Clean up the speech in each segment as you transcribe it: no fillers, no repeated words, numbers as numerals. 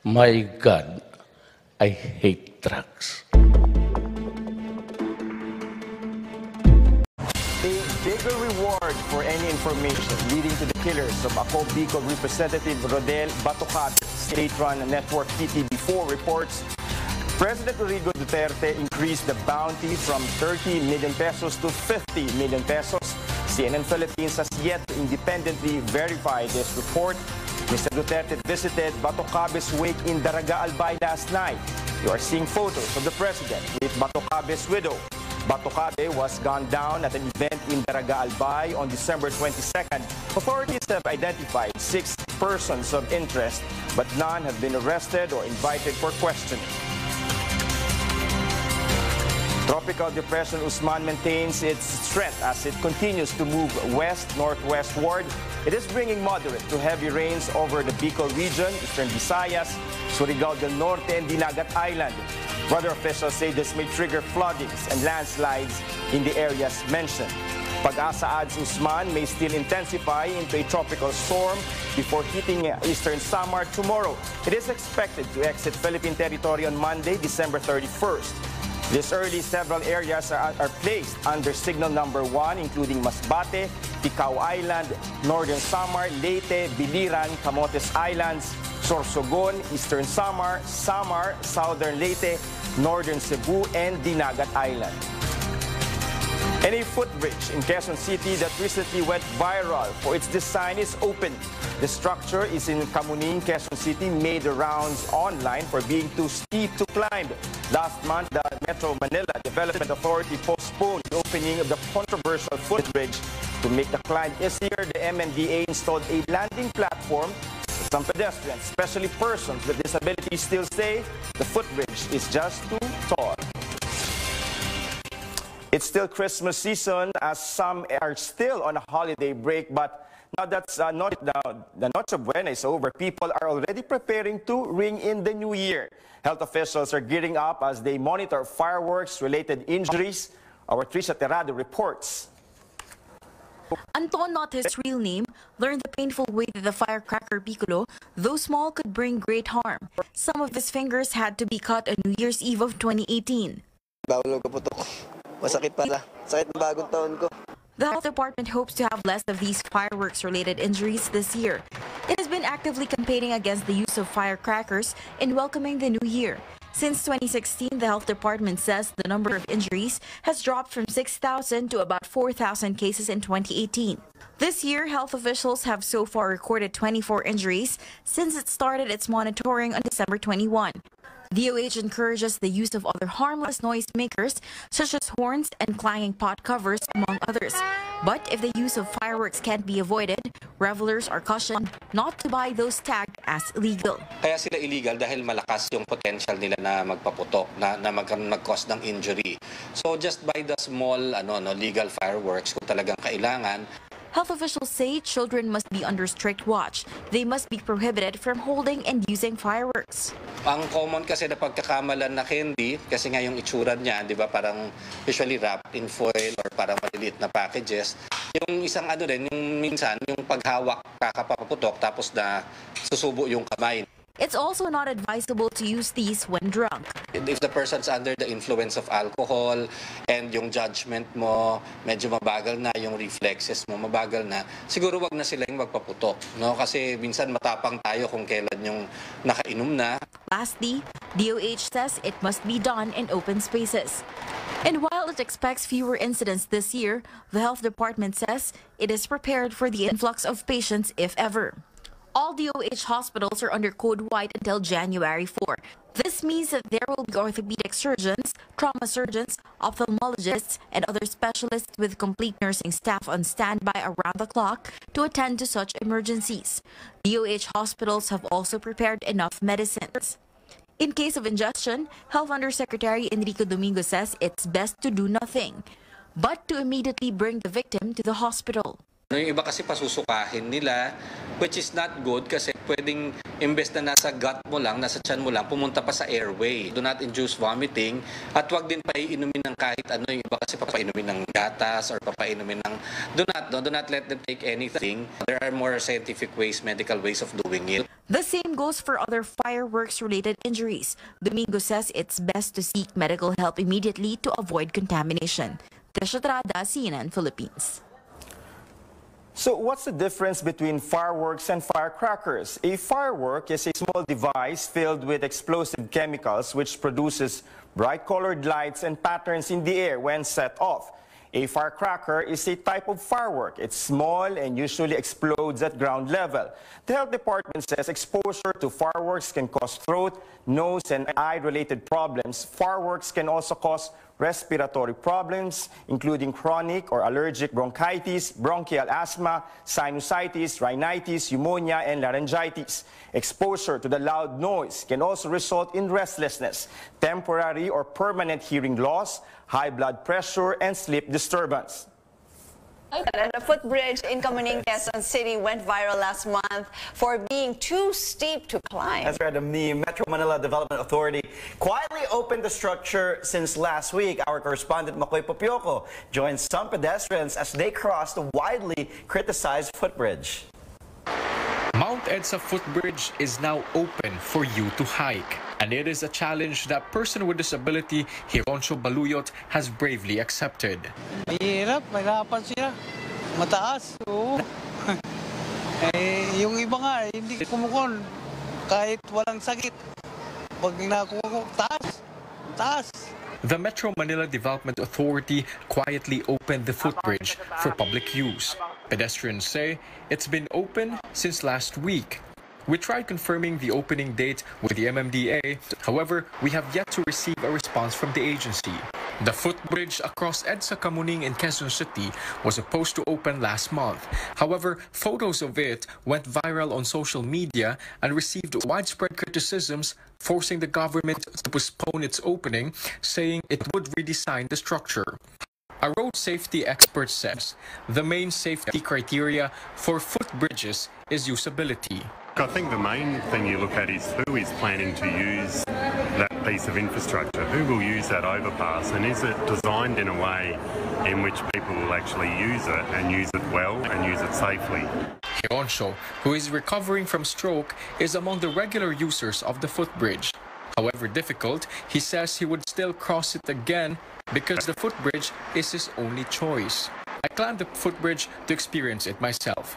My God, I hate drugs. A bigger reward for any information leading to the killers of Ako Bicol Representative Rodel Batocabe. State-run network PTV4 reports President Rodrigo Duterte increased the bounty from 30 million pesos to 50 million pesos. CNN Philippines has yet to independently verify this report. Mr. Duterte visited Batocabe's wake in Daraga Albay last night. You are seeing photos of the president with Batocabe's widow. Batocabe was gunned down at an event in Daraga Albay on December 22nd. Authorities have identified 6 persons of interest, but none have been arrested or invited for questioning. Tropical Depression Usman maintains its strength as it continues to move west-northwestward. It is bringing moderate to heavy rains over the Bicol region, Eastern Visayas, Surigao del Norte, and Dinagat Island. Weather officials say this may trigger floodings and landslides in the areas mentioned. Pag-asa adds Usman may still intensify into a tropical storm before hitting eastern Samar tomorrow. It is expected to exit Philippine territory on Monday, December 31st. This early, several areas are placed under signal number 1, including Masbate, Ticao Island, Northern Samar, Leyte, Biliran, Camotes Islands, Sorsogon, Eastern Samar, Southern Leyte, Northern Cebu, and Dinagat Island. And a footbridge in Quezon City that recently went viral for its design is open. The structure is in Camuning, Quezon City, made the rounds online for being too steep to climb. Last month, the Metro Manila Development Authority postponed the opening of the controversial footbridge. To make the climb easier, the MMDA installed a landing platform. Some pedestrians, especially persons with disabilities, still say the footbridge is just too tall. It's still Christmas season as some are still on a holiday break, but now that's the Noche Buena is over. People are already preparing to ring in the new year. Health officials are gearing up as they monitor fireworks-related injuries. Our Trisha Terrado reports. Anton, not his real name, learned the painful way that the firecracker piccolo, though small, could bring great harm. Some of his fingers had to be cut on New Year's Eve of 2018. Masakit pala. Sakit ng bagong taon ko. The health department hopes to have less of these fireworks-related injuries this year. It has been actively campaigning against the use of firecrackers in welcoming the new year. Since 2016, the health department says the number of injuries has dropped from 6,000 to about 4,000 cases in 2018. This year, health officials have so far recorded 24 injuries since it started its monitoring on December 21. DOH encourages the use of other harmless noisemakers, such as horns and clanging pot covers, among others. But if the use of fireworks can't be avoided, revelers are cautioned not to buy those tagged as illegal. Kaya sila illegal dahil malakas yung potential nila na magpaputok, na mag-cause ng injury. So just buy the small legal fireworks kung talagang kailangan. Health officials say children must be under strict watch. They must be prohibited from holding and using fireworks. Ang common kasi na pagkakamalan na candy, kasi nga yung itsura niya, di ba, parang usually wrapped in foil or parang maliliit na packages. Yung isang din, yung minsan, yung paghawak kakapaputok tapos na susubo yung kamay. It's also not advisable to use these when drunk. If the person's under the influence of alcohol and yung judgment mo medyo mabagal na, yung reflexes mo mabagal na, siguro wag na sila yung magpaputok, no? Kasi minsan matapang tayo kung kailan yung nakainom na. Lastly, DOH says it must be done in open spaces. And while it expects fewer incidents this year, the health department says it is prepared for the influx of patients if ever. All DOH hospitals are under Code White until January 4. This means that there will be orthopedic surgeons, trauma surgeons, ophthalmologists, and other specialists with complete nursing staff on standby around the clock to attend to such emergencies. DOH hospitals have also prepared enough medicines. In case of ingestion, Health Undersecretary Enrico Domingo says it's best to do nothing, but to immediately bring the victim to the hospital. Yung iba kasi pasusukahin nila, which is not good kasi pwedeng imbes na nasa gut mo lang, nasa tiyan mo lang, pumunta pa sa airway. Do not induce vomiting at wag din paiinumin ng kahit ano. Yung iba kasi papainumin ng gatas or papainumin ng... Do not let them take anything. There are more scientific ways, medical ways of doing it. The same goes for other fireworks-related injuries. Domingo says it's best to seek medical help immediately to avoid contamination. Trisha Trada, CNN Philippines. So what's the difference between fireworks and firecrackers? A firework is a small device filled with explosive chemicals which produces bright colored lights and patterns in the air when set off. A firecracker is a type of firework. It's small and usually explodes at ground level. The health department says exposure to fireworks can cause throat, nose, and eye-related problems. Fireworks can also cause respiratory problems, including chronic or allergic bronchitis, bronchial asthma, sinusitis, rhinitis, pneumonia, and laryngitis. Exposure to the loud noise can also result in restlessness, temporary or permanent hearing loss, high blood pressure, and sleep disturbance. And a footbridge in Kamuning, Quezon City went viral last month for being too steep to climb. That's right. The Metro Manila Development Authority quietly opened the structure since last week. Our correspondent Makoy Popioko joins some pedestrians as they cross the widely criticized footbridge. Mount Edsa Footbridge is now open for you to hike. And it is a challenge that person with disability, Hironcio Baluyot, has bravely accepted. Mahirapan siya. Mataas, oo. Yung iba nga, hindi kumukon. Kahit walang sakit. Pag nakuha ko, taas. The Metro Manila Development Authority quietly opened the footbridge for public use. Pedestrians say it's been open since last week. We tried confirming the opening date with the MMDA. However, we have yet to receive a response from the agency. The footbridge across EDSA Kamuning in Quezon City was supposed to open last month. However, photos of it went viral on social media and received widespread criticisms, forcing the government to postpone its opening, saying it would redesign the structure. A road safety expert says the main safety criteria for footbridges is usability. I think the main thing you look at is who is planning to use that piece of infrastructure, who will use that overpass, and is it designed in a way in which people will actually use it and use it well and use it safely. Hironcio, who is recovering from stroke, is among the regular users of the footbridge. However difficult, he says he would still cross it again because the footbridge is his only choice. I climbed the footbridge to experience it myself.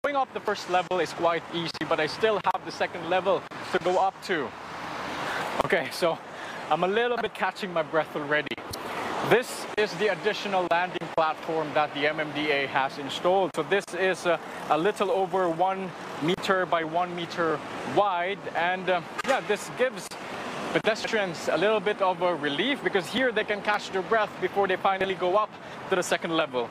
Going up the first level is quite easy, but I still have the second level to go up to. Okay, so I'm a little bit catching my breath already. This is the additional landing platform that the MMDA has installed. So this is a little over 1 meter by 1 meter wide, and yeah, this gives pedestrians a little bit of a relief because here they can catch their breath before they finally go up to the second level.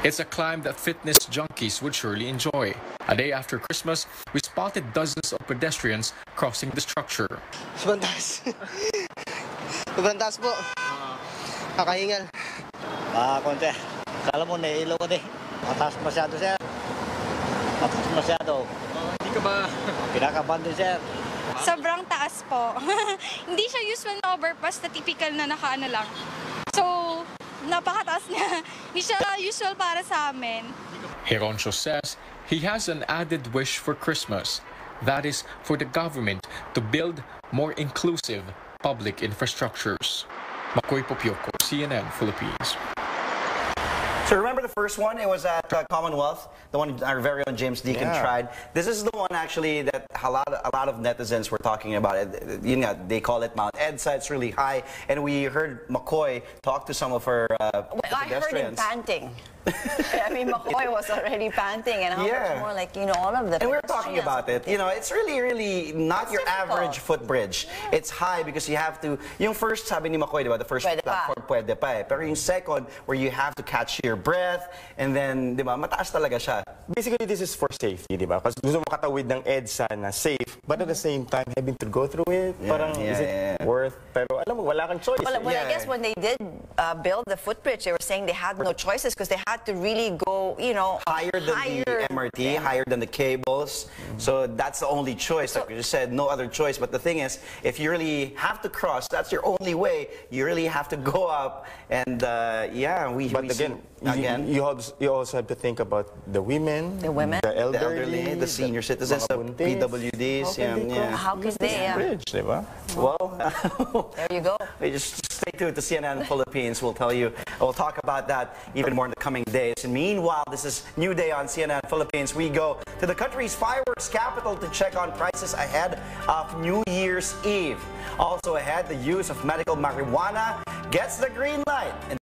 It's a climb that fitness junkies would surely enjoy. A day after Christmas, we spotted dozens of pedestrians crossing the structure. Sobrang taas po. Kakahingal. Konti. Kala mo, naiilo ko din. Mataas masyado, sir. Mataas masyado. Hindi ka ba? Pinakaban din, sir. Sobrang taas po. Hindi siya usual na overpass na typical na nakaano lang. So, napakataas niya. Hindi siya usual para sa amin. Hironcio says he has an added wish for Christmas. That is for the government to build more inclusive public infrastructures. Makoy Popioko, CNN Philippines. So remember the first one? It was at Commonwealth, the one our very own James Deacon tried. This is the one actually that a lot of netizens were talking about it. You know, they call it Mount Edsa. It's really high, and we heard McCoy talk to some of her I heard him panting. I mean, McCoy was already panting, and how much more, like, you know, all of the. And we were talking about it. You know, it's really not your average footbridge. It's high because you have to. Yung first, sabi ni McCoy, diba, the first platform, pwede pa eh. Pero yung second, where you have to catch your your breath, and then, di ba, mataas talaga siya. Basically, this is for safety, di ba? Kasi gusto mo katawid ng EDSA na safe, but at the same time, having to go through it, parang, is it worth? Pero alam mo, wala kang choice. Well, I guess when they did build the footbridge, they were saying they had no choices because they had to really go, you know, higher than the MRT, higher than the cables. So that's the only choice. Like you just said, no other choice. But the thing is, if you really have to cross, that's your only way. You really have to go up. And yeah, you also have to think about the women, the elderly, the senior citizens, the PWDs. How can they? Bridge, di ba? Well, there you go. Just stay tuned to CNN Philippines. We'll talk about that even more in the coming days. And meanwhile, this is New Day on CNN Philippines. We go to the country's fireworks capital to check on prices ahead of New Year's Eve. Also ahead, the use of medical marijuana gets the green light.